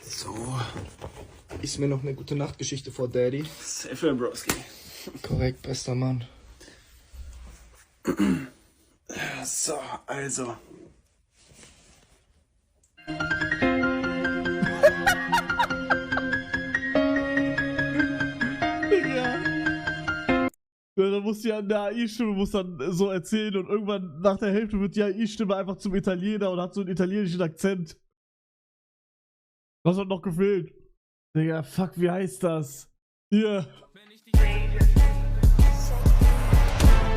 So. Ist mir noch eine gute Nachtgeschichte vor, Daddy. Safe, Broski. Korrekt, bester Mann. So, also. Ja, dann muss ja eine AI-Stimme muss dann so erzählen und irgendwann nach der Hälfte wird die AI-Stimme einfach zum Italiener und hat so einen italienischen Akzent. Was hat noch gefehlt? Digga, fuck, wie heißt das? Hier.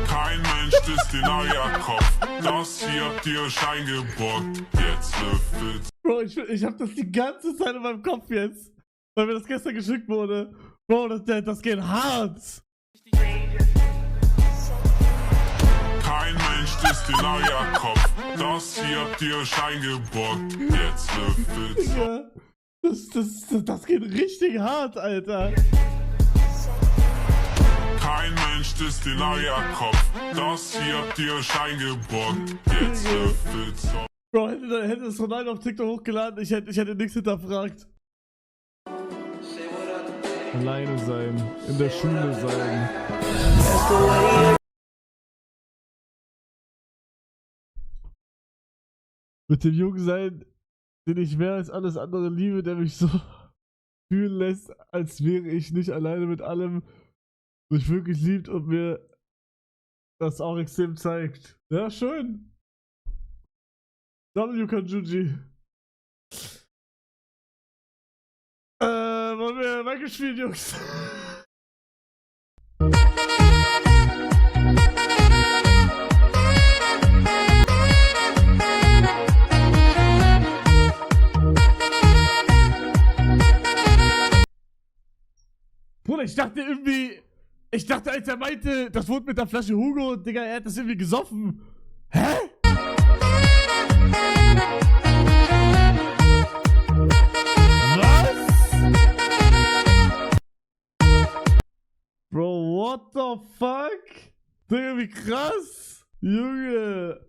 Kein Mensch ist in euer Kopf. Das hier habt ihr Schein geborgt. Jetzt löffelt. Bro, ich hab das die ganze Zeit in meinem Kopf jetzt. Weil mir das gestern geschickt wurde. Bro, das geht hart. Kein Mensch ist in euer Kopf. Das hier habt ihr Schein geborgt. Jetzt löffelt. Ja. Das geht richtig hart, Alter. Kein Mensch ist in euer Kopf. Das hier habt ihr Schein geborgt. Jetzt löffelt. Bro, hätte es Ronaldo auf TikTok hochgeladen, ich hätte nichts hinterfragt. Alleine sein, in der Schule sein. Mit dem Jungen sein, den ich mehr als alles andere liebe, der mich so fühlen lässt, als wäre ich nicht alleine mit allem, mich wirklich liebt und mir das auch extrem zeigt. Ja, schön. W. Kanjuji. Wollen wir weggespielt, Jungs? Bruder, ich dachte, als er meinte, das wurde mit der Flasche Hugo, Digga, er hat das irgendwie gesoffen. Hä? Was? Bro, what the fuck? Digga, wie krass. Junge.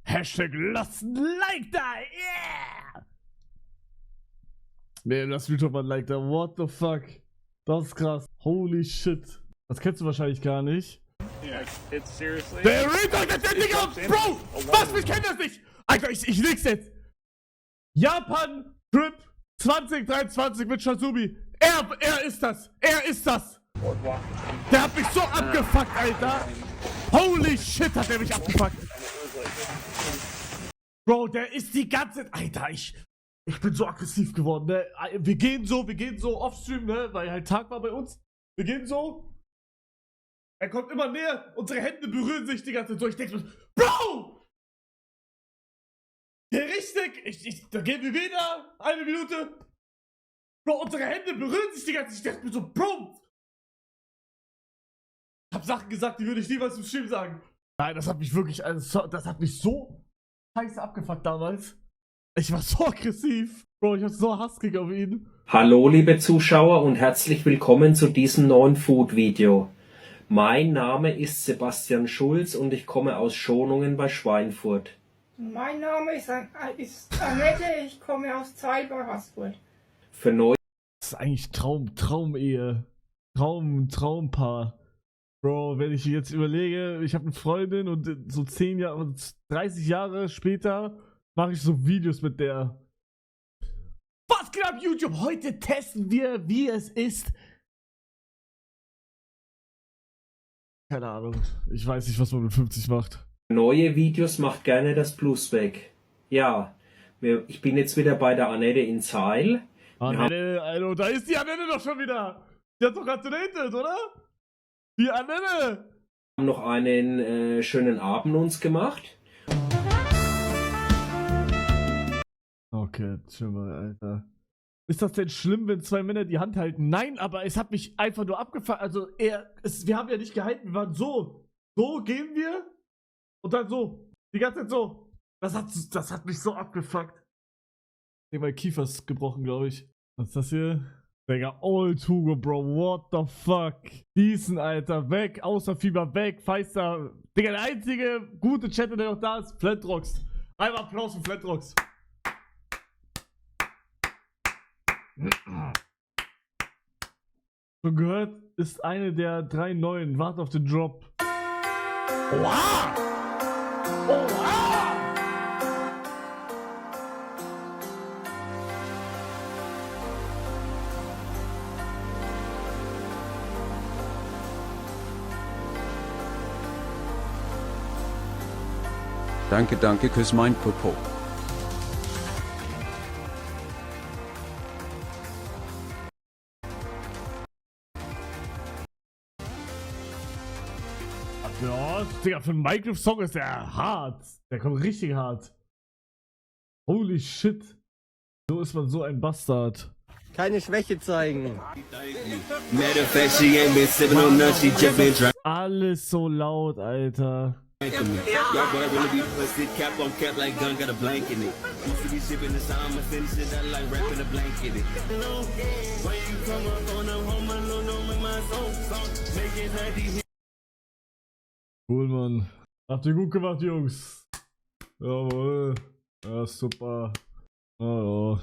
Hashtag lasst ein Like da, yeah! Nee, lass mich doch mal ein Like da, what the fuck? Das ist krass. Holy shit. Das kennst du wahrscheinlich gar nicht. Yeah, it's seriously. Der Reader, der Digga! Bro! Was? Ich kenn das nicht! Alter, ich leg's jetzt! Japan Trip 2023 mit Shazumi. Er ist das! Er ist das! Der hat mich so abgefuckt, Alter! Holy shit, hat der mich abgefuckt! Bro, der ist die ganze... Alter, ich bin so aggressiv geworden, ne? Wir gehen so offstream, ne? Weil halt Tag war bei uns. Wir gehen so. Er kommt immer näher. Unsere Hände berühren sich die ganze Zeit so. Ich denke so, Bro! Ja, richtig. Da gehen wir wieder. 1 Minute. Bro, unsere Hände berühren sich die ganze Zeit. Ich dachte mir so, Bro! Ich hab Sachen gesagt, die würde ich niemals im Stream sagen. Nein, das hat mich wirklich, das hat mich so scheiße abgefuckt damals. Ich war so aggressiv. Bro, ich hab so Hass gegen auf ihn. Hallo liebe Zuschauer und herzlich willkommen zu diesem neuen Food-Video. Mein Name ist Sebastian Schulz und ich komme aus Schonungen bei Schweinfurt. Mein Name ist Annette, ich komme aus Zeil bei Haßfurt. Für neue Das ist eigentlich Traumehe. Traumpaar. Bro, wenn ich jetzt überlege, ich habe eine Freundin und so 10 Jahre, 30 Jahre später mache ich so Videos mit der. Was geht ab, YouTube? Heute testen wir, wie es ist. Keine Ahnung. Ich weiß nicht, was man mit 50 macht. neue Videos macht gerne das Plus weg. Ja, ich bin jetzt wieder bei der Annette in Zeil. Annette, Alter, da ist die Annette doch schon wieder. Die hat doch gerade geredet, oder? Die Annette! Wir haben noch einen schönen Abend uns gemacht. Okay, chill mal, Alter. Ist das denn schlimm, wenn 2 Männer die Hand halten? Nein, aber es hat mich einfach nur abgefuckt. Also, wir haben ja nicht gehalten, wir waren so. So gehen wir und dann so. Die ganze Zeit so. Das hat mich so abgefuckt. Mein Kiefer ist gebrochen, glaube ich. Was ist das hier? Digga, Old Hugo, Bro, what the fuck? Diesen, Alter, weg, Außerfieber, weg, Feister. Digga, der einzige gute Chat, der noch da ist, Flantrox. Einmal Applaus für Flantrox. Schon gehört, ist eine der 3 neuen. Wart auf den Drop. Oha! Oha! Danke, danke, küss mein Popo. Ja, Digga, für einen Minecraft-Song ist der hart. Der kommt richtig hart. Holy shit. So ist man so ein Bastard. Keine Schwäche zeigen. Alles so laut, Alter. Cool, Mann. Habt ihr gut gemacht, Jungs. Jawohl. Ja, super. Ja.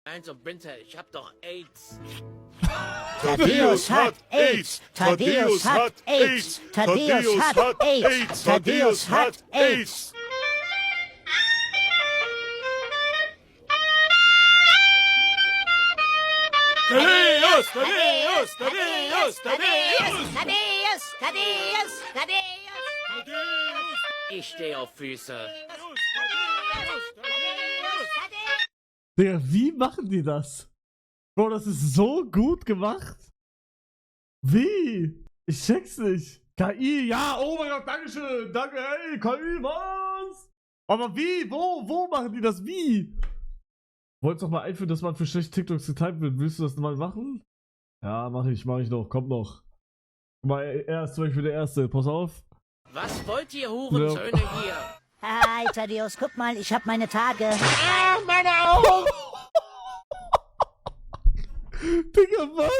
Also bitte, ich hab doch AIDS. Thaddeus hat AIDS! Thaddeus hat AIDS! Thaddeus hat AIDS! Thaddeus hat AIDS! Thaddeus! Thaddeus! Thaddeus! Thaddeus! Thaddeus! Thaddeus! Thaddeus! Ich stehe auf Füße. Digga, wie machen die das? Bro, das ist so gut gemacht. Wie? Ich check's nicht. KI, ja, oh mein Gott, dankeschön. Danke, hey, KI, was? Aber wie? Wo machen die das? Wie? Wollt's doch mal einführen, dass man für schlechte TikToks getypt wird. Willst du das mal machen? Ja, mach ich noch. Kommt noch. Guck mal, er ist zum Beispiel der Erste. Pass auf. Was wollt ihr Hurensöhne hier? Hi, Thaddeus, guck mal, ich hab meine Tage. Ah, meine Augen! Digga, was?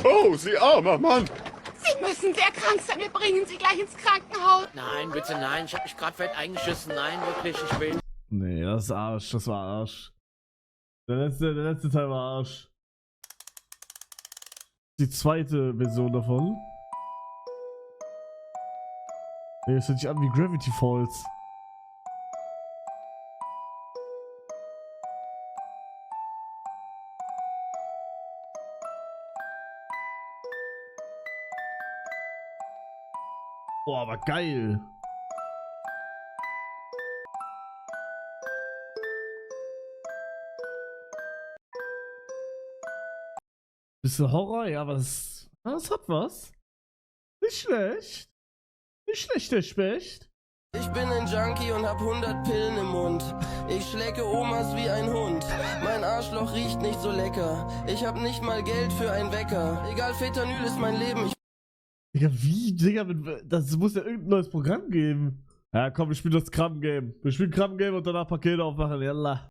Oh, Sie armer Mann! Sie müssen sehr krank sein. Wir bringen Sie gleich ins Krankenhaus. Nein, bitte nein. Ich hab mich gerade fett eingeschissen. Nein, wirklich, ich will. Nee, das ist Arsch. Das war Arsch. Der letzte Teil war Arsch. Die zweite Version davon. Nee, das hört sich an wie Gravity Falls. Boah, aber geil. Bisschen Horror, ja, aber das hat was. Nicht schlecht. Nicht schlecht, der Specht. Ich bin ein Junkie und hab 100 Pillen im Mund. Ich schlecke Omas wie ein Hund. Mein Arschloch riecht nicht so lecker. Ich hab nicht mal Geld für einen Wecker. Egal, Fentanyl ist mein Leben. Digga, wie? Digga, das muss ja irgendein neues Programm geben. Ja, komm, wir spielen das Kram-Game. Wir spielen Kram-Game und danach Pakete aufmachen, yalla.